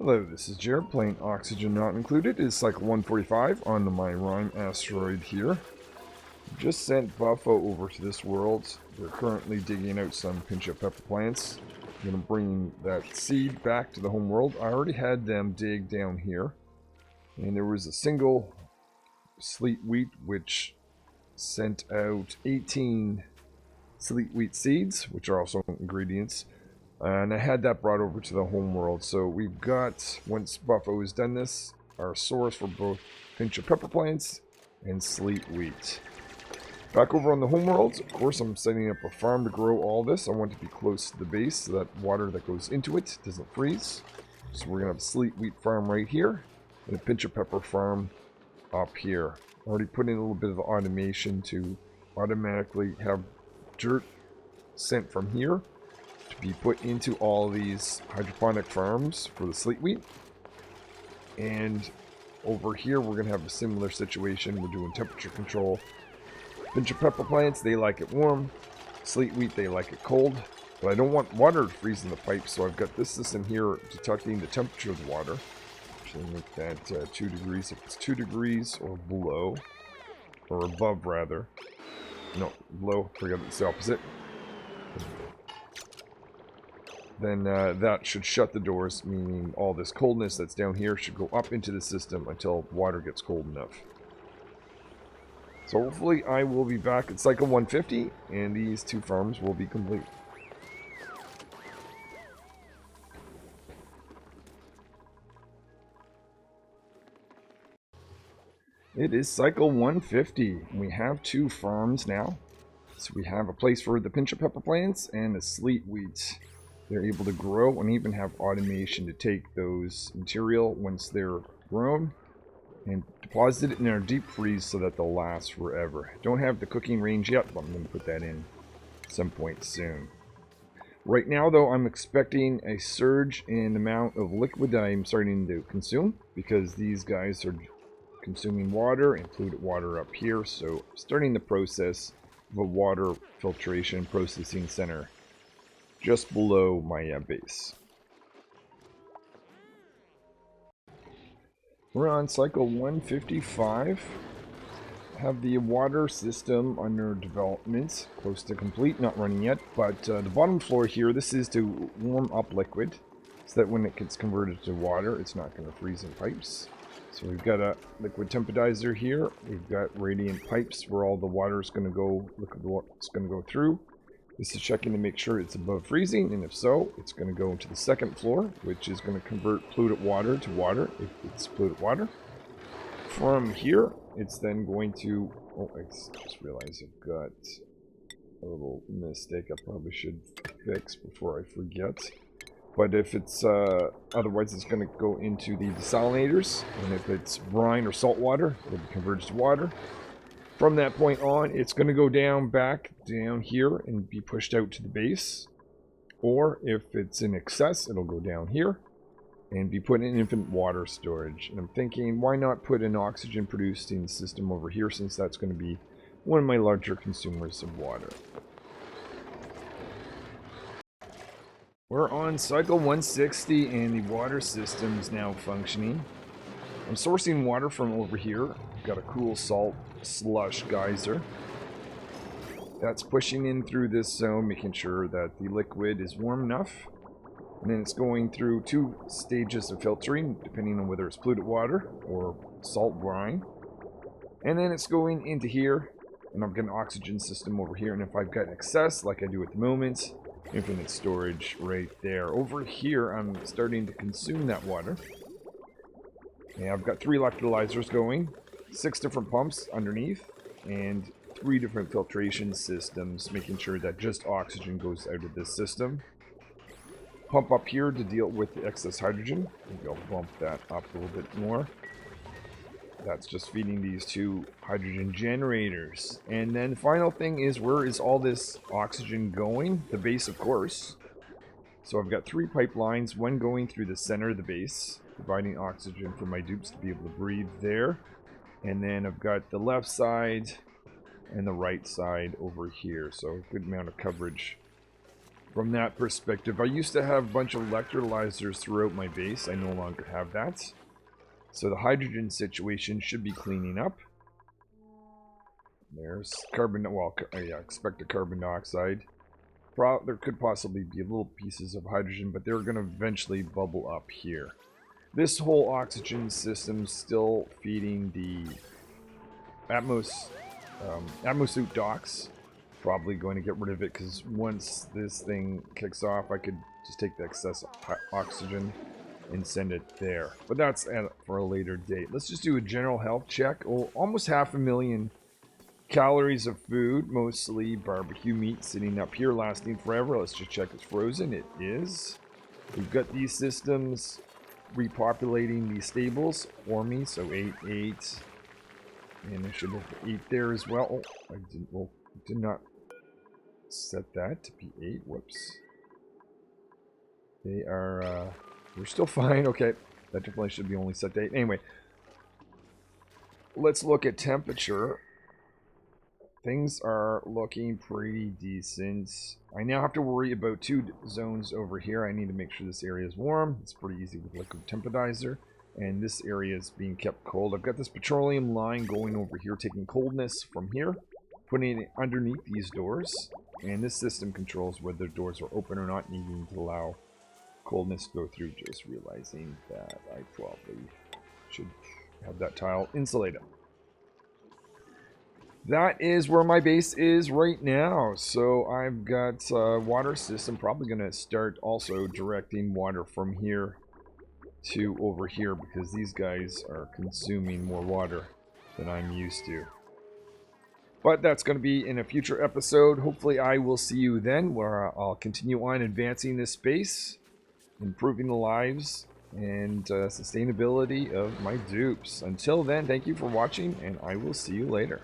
Hello, this is Jared playing Oxygen Not Included. It's cycle 145 on my Rime Asteroid here. Just sent Buffo over to this world. They're currently digging out some pinch of pepper plants. I'm going to bring that seed back to the home world. I already had them dig down here. And there was a single sleet wheat which sent out 18 sleet wheat seeds, which are also ingredients. And I had that brought over to the home world. So we've got, once Buffo has done this, our source for both pinch of pepper plants and sleet wheat. Back over on the home world, of course, I'm setting up a farm to grow all this. I want to be close to the base so that water that goes into it doesn't freeze. So we're going to have a sleet wheat farm right here and a pinch of pepper farm up here. I already put in a little bit of automation to automatically have dirt sent from here to be put into all these hydroponic farms for the sleet wheat. And over here we're going to have a similar situation. We're doing temperature control. Pinch of pepper plants, they like it warm. Sleet wheat, they like it cold. But I don't want water to freeze in the pipe, so I've got this system here detecting the temperature of the water. Actually make that 2 degrees if it's 2 degrees or below. Or above, rather. No, below, forget it's the opposite. Then that should shut the doors, meaning all this coldness that's down here should go up into the system until water gets cold enough. So hopefully I will be back at cycle 150 and these two farms will be complete. It is cycle 150. We have 2 farms now. So we have a place for the pinch of pepper plants and the sleet wheat. They're able to grow and even have automation to take those material once they're grown and deposit it in our deep freeze so that they'll last forever. Don't have the cooking range yet, but I'm going to put that in at some point soon. Right now, though, I'm expecting a surge in the amount of liquid that I'm starting to consume because these guys are consuming water, included water up here, so starting the process of a water filtration processing center just below my base. We're on cycle 155. Have the water system under development, close to complete, not running yet, but the bottom floor here, this is to warm up liquid so that when it gets converted to water, it's not going to freeze in pipes. So we've got a liquid temporizer here. We've got radiant pipes where all the water is going to go, liquid water is going to go through. This is checking to make sure it's above freezing, and if so, it's going to go into the second floor, which is going to convert polluted water to water if it's polluted water. From here, it's then going to... Oh, I just realized I've got a little mistake I probably should fix before I forget. But if it's... otherwise, it's going to go into the desalinators, and if it's brine or salt water, it'll be converted to water. From that point on, it's going to go back down here and be pushed out to the base. Or if it's in excess, it'll go down here and be put in infinite water storage. And I'm thinking, why not put an oxygen producing system over here, since that's going to be one of my larger consumers of water. We're on cycle 160 and the water system is now functioning. I'm sourcing water from over here. I've got a cool salt slush geyser that's pushing in through this zone, making sure that the liquid is warm enough. And then it's going through 2 stages of filtering, depending on whether it's polluted water or salt brine. And then it's going into here, and I've got an oxygen system over here. And if I've got excess, like I do at the moment, infinite storage right there. Over here, I'm starting to consume that water. And I've got 3 electrolyzers going, 6 different pumps underneath, and 3 different filtration systems, making sure that just oxygen goes out of this system. Pump up here to deal with the excess hydrogen. Maybe I'll bump that up a little bit more. That's just feeding these 2 hydrogen generators. And then the final thing is, where is all this oxygen going? The base, of course. So I've got 3 pipelines, one going through the center of the base, providing oxygen for my dupes to be able to breathe there. And then I've got the left side and the right side over here. So a good amount of coverage from that perspective. I used to have a bunch of electrolyzers throughout my base. I no longer have that. So the hydrogen situation should be cleaning up. There's carbon, well, yeah, expected carbon dioxide. There could possibly be little pieces of hydrogen, but they're going to eventually bubble up here. This whole oxygen system still feeding the Atmosuit docks. Probably going to get rid of it because once this thing kicks off, I could just take the excess oxygen and send it there. But that's for a later date. Let's just do a general health check. Oh, almost 500,000 calories of food, mostly barbecue meat sitting up here lasting forever. Let's just check it's frozen. It is. We've got these systems repopulating these stables for me. So 8, 8. And I should have 8 there as well. Oh, I did not set that to be 8. Whoops. They are, we're still fine. Okay. That definitely should be only set to 8. Anyway. Let's look at temperature. Things are looking pretty decent. I now have to worry about 2 zones over here. I need to make sure this area is warm. It's pretty easy with liquid temporizer. And this area is being kept cold. I've got this petroleum line going over here, taking coldness from here, putting it underneath these doors. And this system controls whether the doors are open or not, needing to allow coldness to go through. Just realizing that I probably should have that tile insulated. That is where my base is right now. So I've got water system. Probably going to start also directing water from here to over here because these guys are consuming more water than I'm used to. But that's going to be in a future episode. Hopefully I will see you then, where I'll continue on advancing this space, improving the lives and sustainability of my dupes. Until then, thank you for watching, and I will see you later.